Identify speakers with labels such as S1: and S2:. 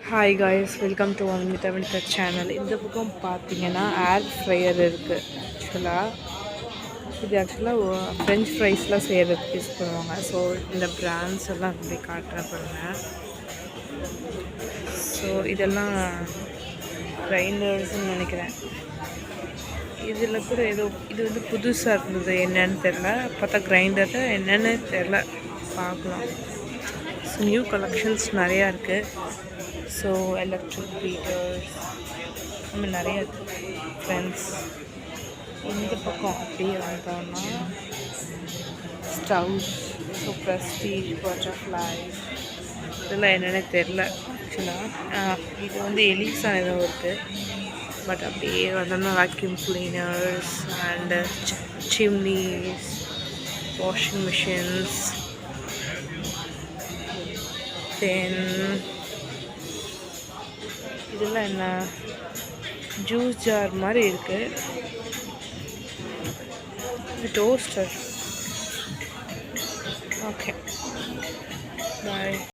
S1: Hi guys, welcome to Vanitha Vinitha channel. இந்த பக்கம் பார்த்தீங்கன்னா ஏர் ஃப்ரையர் இருக்குது. ஆக்சுவலாக ஃப்ரெஞ்ச் ஃப்ரைஸ்லாம் செய்கிறதுக்கு யூஸ் பண்ணுவாங்க. ஸோ இந்த பிராண்ட்ஸ் எல்லாம் அப்படி காட்டுறேன் பாருங்கள். ஸோ இதெல்லாம் கிரைண்டர்ஸ்ன்னு நினைக்கிறேன். இதில் கூட ஏதோ இது வந்து புதுசாக இருந்தது, என்னன்னு தெரில. பார்த்தா கிரைண்டர் என்னென்னு தெரில, பார்க்கலாம். ஸோ நியூ கலெக்ஷன்ஸ் நிறையா இருக்குது. ஸோ எலக்ட்ரிக் பீட்டர்ஸ் நிறைய இருக்குது ஃப்ரெண்ட்ஸ். இந்த பக்கம் அப்படியே வந்தோம்னா ஸ்டவ்ஸ், ஸோ ப்ரெஸ்டீஜ், பட்டர்ஃப்ளை, இதெல்லாம் என்னென்னு தெரில ஆக்சுவலாக. இது வந்து எலிக்ஸா ஏதோ இருக்குது. பட் அப்படியே வந்தோம்னா vacuum cleaners and chimneys, washing machines, then இதெல்லாம் என்ன ஜூஸ் ஜார் மாதிரி இருக்குது. டோஸ்டர். ஓகே, பாய்.